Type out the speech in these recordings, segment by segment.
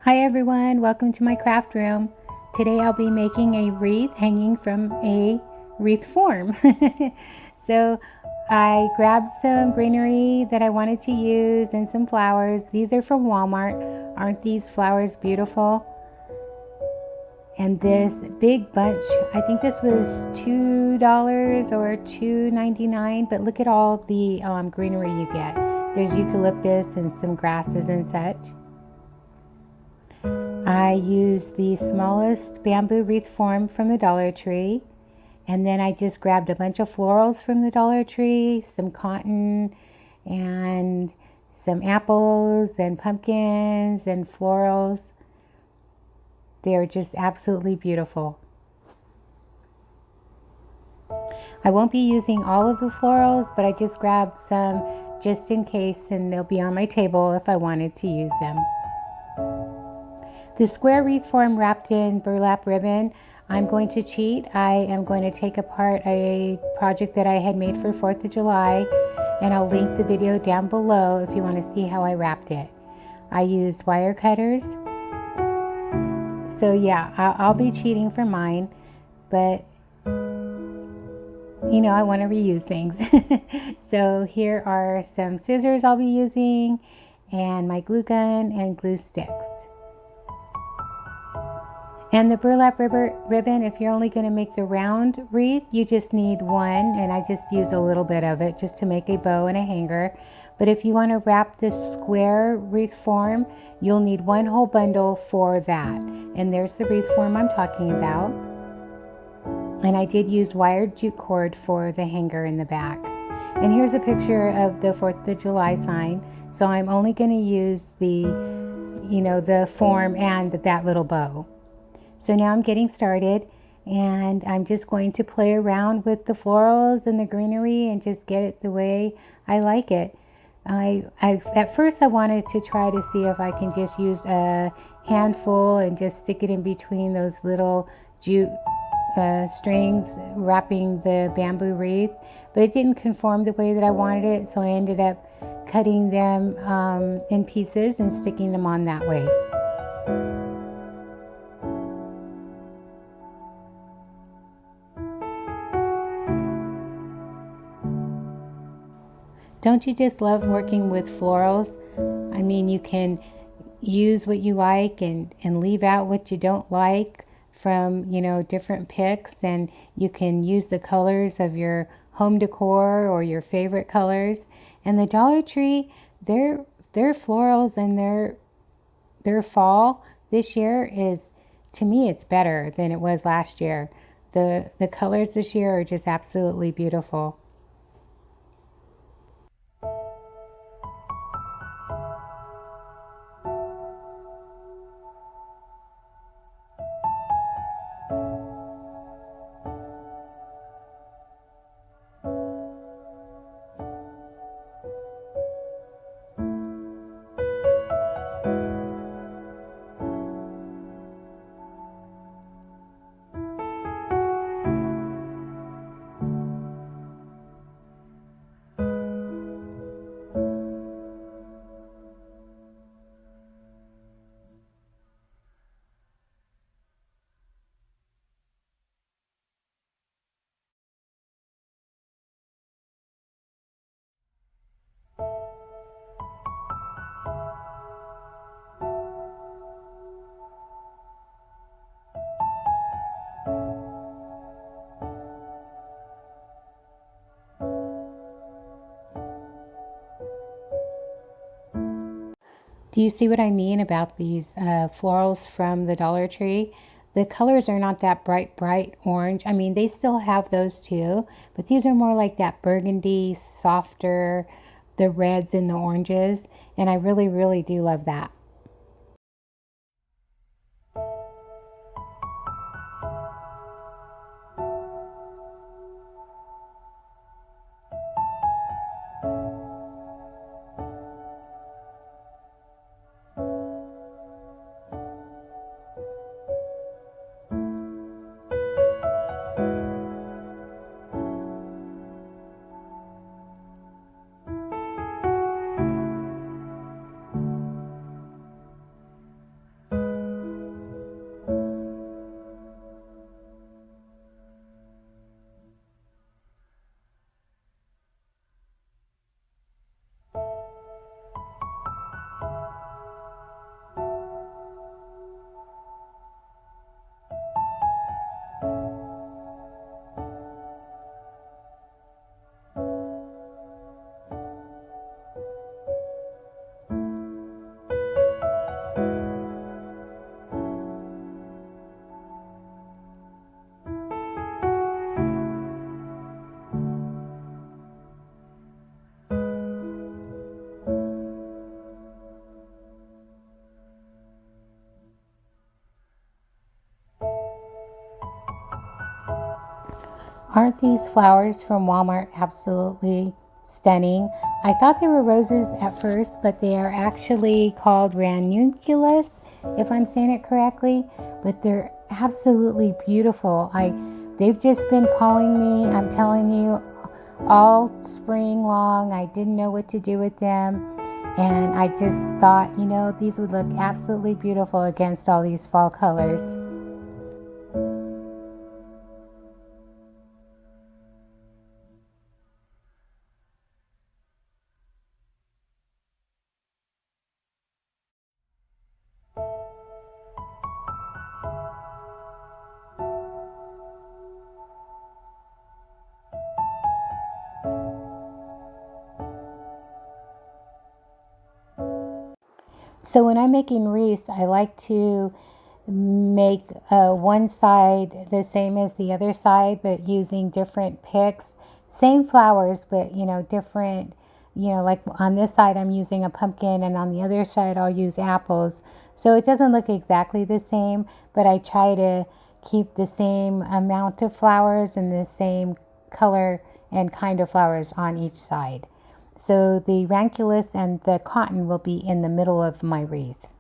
Hi everyone, welcome to my craft room. Today I'll be making a wreath hanging from a wreath form. So I grabbed some greenery that I wanted to use and some flowers. These are from Walmart. Aren't these flowers beautiful? And this big bunch, I think this was $2 or $2.99, but look at all the greenery you get. There's eucalyptus and some grasses and such. I used the smallest bamboo wreath form from the Dollar Tree, and then I just grabbed a bunch of florals from the Dollar Tree, some cotton and some apples and pumpkins and florals. They're just absolutely beautiful. I won't be using all of the florals, but I just grabbed some just in case, and they'll be on my table if I wanted to use them. The square wreath form wrapped in burlap ribbon, I'm going to cheat. I am going to take apart a project that I had made for 4th of July, and I'll link the video down below if you want to see how I wrapped it. I used wire cutters. So yeah, I'll be cheating for mine, but you know, I want to reuse things. So here are some scissors I'll be using, and my glue gun and glue sticks. And the burlap ribbon, if you're only going to make the round wreath, you just need one, and I just used a little bit of it just to make a bow and a hanger. But if you want to wrap the square wreath form, you'll need one whole bundle for that. And there's the wreath form I'm talking about. And I did use wired jute cord for the hanger in the back. And here's a picture of the 4th of July sign. So I'm only going to use the form and that little bow. So now I'm getting started, and I'm just going to play around with the florals and the greenery and just get it the way I like it. At first I wanted to try to see if I can just use a handful and just stick it in between those little jute strings wrapping the bamboo wreath, but it didn't conform the way that I wanted it, so I ended up cutting them in pieces and sticking them on that way. Don't you just love working with florals? I mean, you can use what you like and leave out what you don't like from, different picks, and you can use the colors of your home decor or your favorite colors. And the Dollar Tree, their florals and their fall this year is, to me, it's better than it was last year. The colors this year are just absolutely beautiful. Do you see what I mean about these florals from the Dollar Tree? The colors are not that bright orange. I mean, they still have those too, but these are more like that burgundy, softer, the reds and the oranges. And I really, really do love that. Aren't these flowers from Walmart absolutely stunning? I thought they were roses at first, but they are actually called ranunculus, if I'm saying it correctly. But they're absolutely beautiful. They've just been calling me, I'm telling you, all spring long. I didn't know what to do with them. And I just thought, these would look absolutely beautiful against all these fall colors. So when I'm making wreaths, I like to make one side the same as the other side, but using different picks. Same flowers, but different. Like on this side I'm using a pumpkin, and on the other side I'll use apples. So it doesn't look exactly the same, but I try to keep the same amount of flowers and the same color and kind of flowers on each side. So the ranunculus and the cotton will be in the middle of my wreath.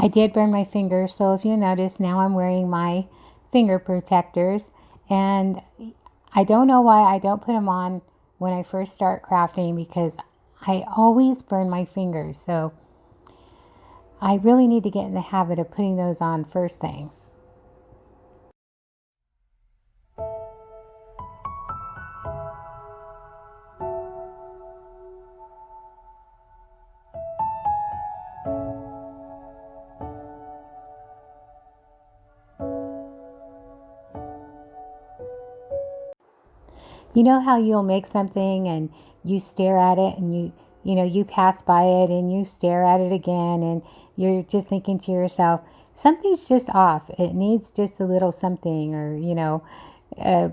I did burn my fingers, so if you notice, now I'm wearing my finger protectors. And I don't know why I don't put them on when I first start crafting, because I always burn my fingers. So I really need to get in the habit of putting those on first thing. You know how you'll make something and you stare at it, and you pass by it and you stare at it again, and you're just thinking to yourself, something's just off. It needs just a little something, or uh,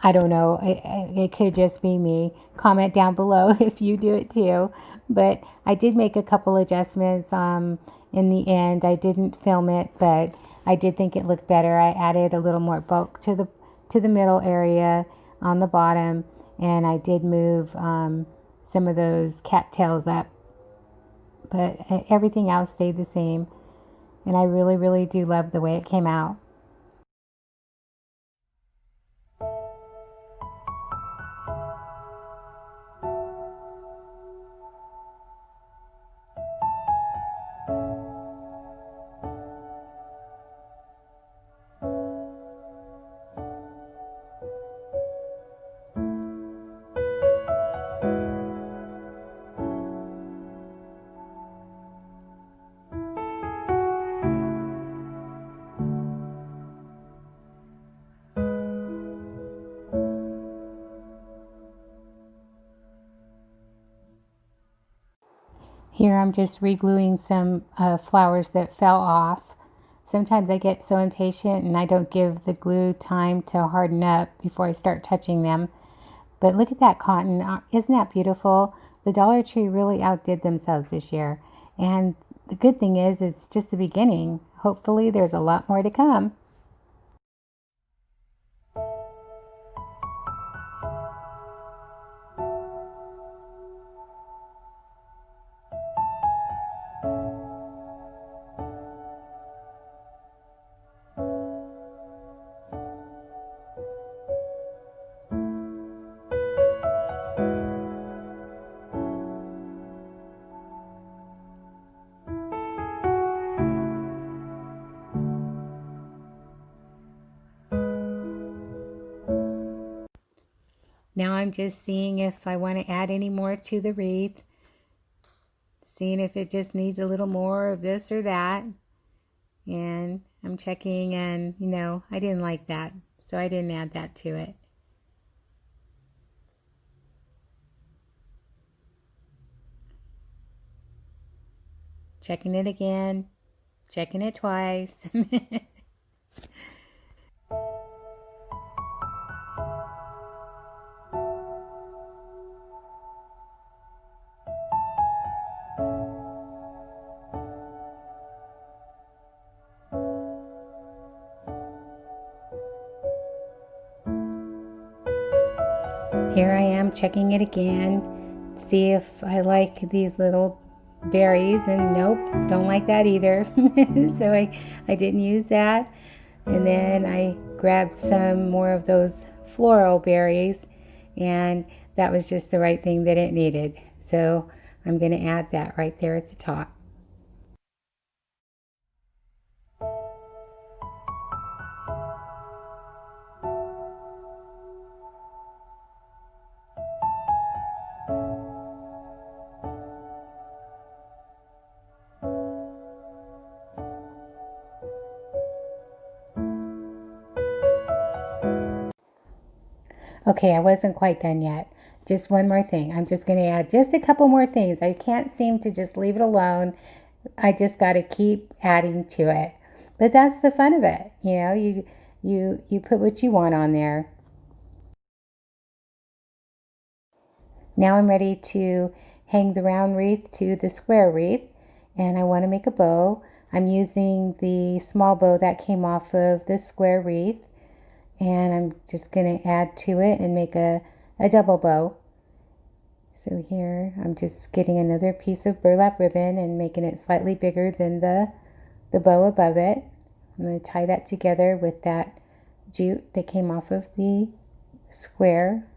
I don't know. It could just be me. Comment down below if you do it too. But I did make a couple adjustments. In the end, I didn't film it, but I did think it looked better. I added a little more bulk to the middle area on the bottom, and I did move some of those cattails up. But everything else stayed the same, and I really, really do love the way it came out. Here I'm just re-gluing some flowers that fell off. Sometimes I get so impatient and I don't give the glue time to harden up before I start touching them. But look at that cotton. Isn't that beautiful? The Dollar Tree really outdid themselves this year. And the good thing is it's just the beginning. Hopefully there's a lot more to come. Now I'm just seeing if I want to add any more to the wreath. Seeing if it just needs a little more of this or that. And I'm checking and, I didn't like that. So I didn't add that to it. Checking it again. Checking it twice. Here I am checking it again. See if I like these little berries, and nope, don't like that either. So I didn't use that. And then I grabbed some more of those floral berries, and that was just the right thing that it needed. So I'm going to add that right there at the top. Okay, I wasn't quite done yet. Just one more thing. I'm just going to add just a couple more things. I can't seem to just leave it alone. I just got to keep adding to it. But that's the fun of it. You put what you want on there. Now I'm ready to hang the round wreath to the square wreath, and I want to make a bow. I'm using the small bow that came off of the square wreath, and I'm just going to add to it and make a double bow. So here I'm just getting another piece of burlap ribbon and making it slightly bigger than the bow above it. I'm going to tie that together with that jute that came off of the square.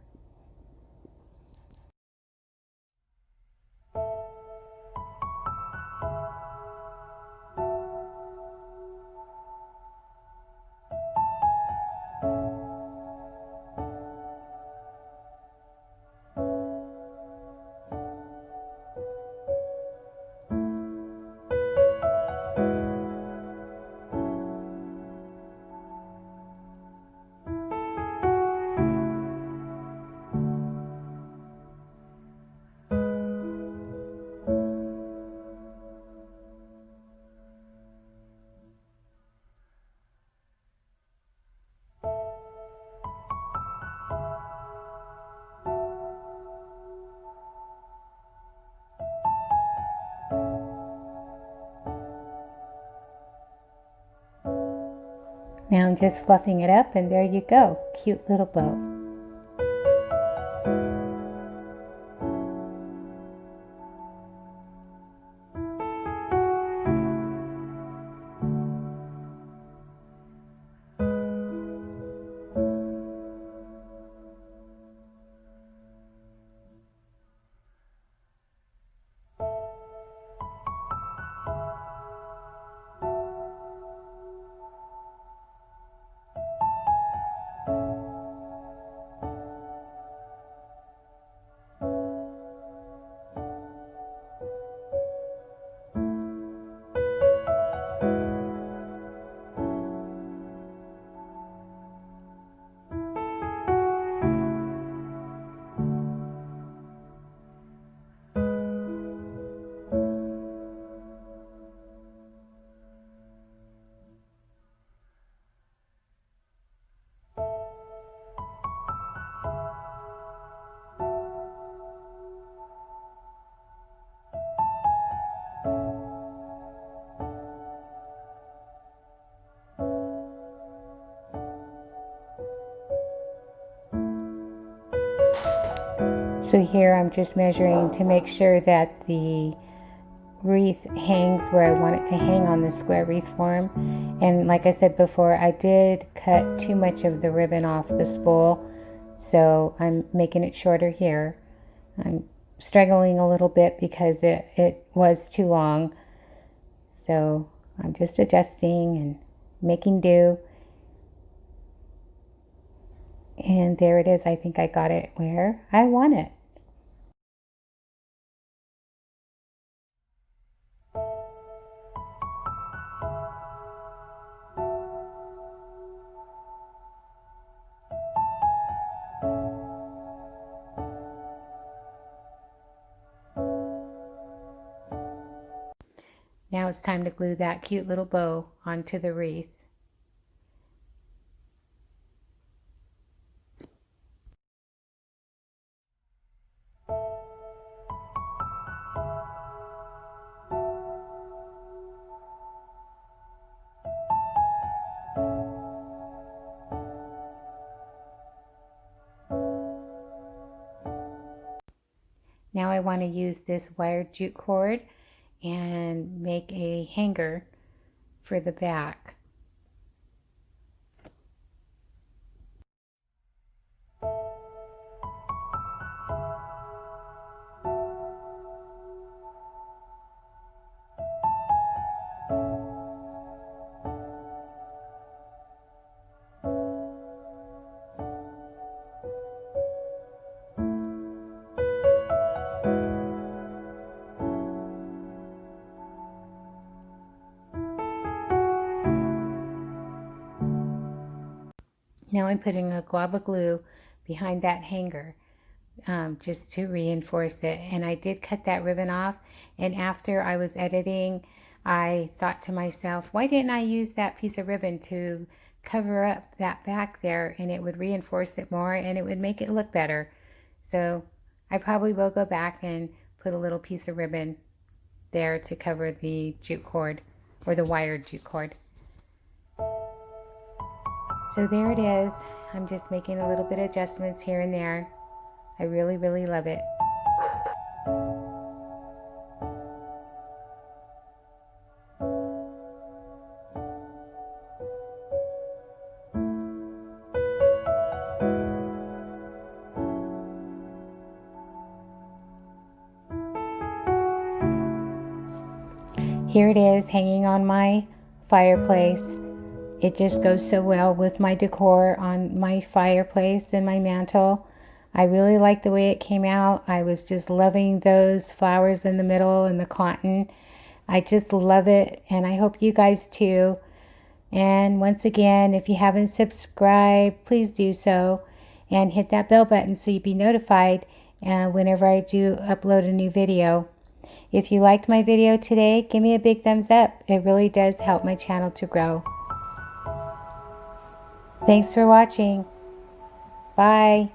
Now I'm just fluffing it up, and there you go. Cute little bow. So here I'm just measuring to make sure that the wreath hangs where I want it to hang on the square wreath form. And like I said before, I did cut too much of the ribbon off the spool, so I'm making it shorter here. I'm struggling a little bit because it was too long, so I'm just adjusting and making do. And there it is. I think I got it where I want it. Now it's time to glue that cute little bow onto the wreath. Now I want to use this wired jute cord and make a hanger for the back. Now I'm putting a glob of glue behind that hanger just to reinforce it. And I did cut that ribbon off, and after I was editing, I thought to myself, why didn't I use that piece of ribbon to cover up that back there, and it would reinforce it more and it would make it look better. So I probably will go back and put a little piece of ribbon there to cover the jute cord, or the wired jute cord. So there it is. I'm just making a little bit of adjustments here and there. I really, really love it. Here it is hanging on my fireplace. It just goes so well with my decor on my fireplace and my mantle. I really like the way it came out. I was just loving those flowers in the middle and the cotton. I just love it, and I hope you guys too. And once again, if you haven't subscribed, please do so, and hit that bell button so you'll be notified whenever I do upload a new video. If you liked my video today, give me a big thumbs up. It really does help my channel to grow. Thanks for watching. Bye.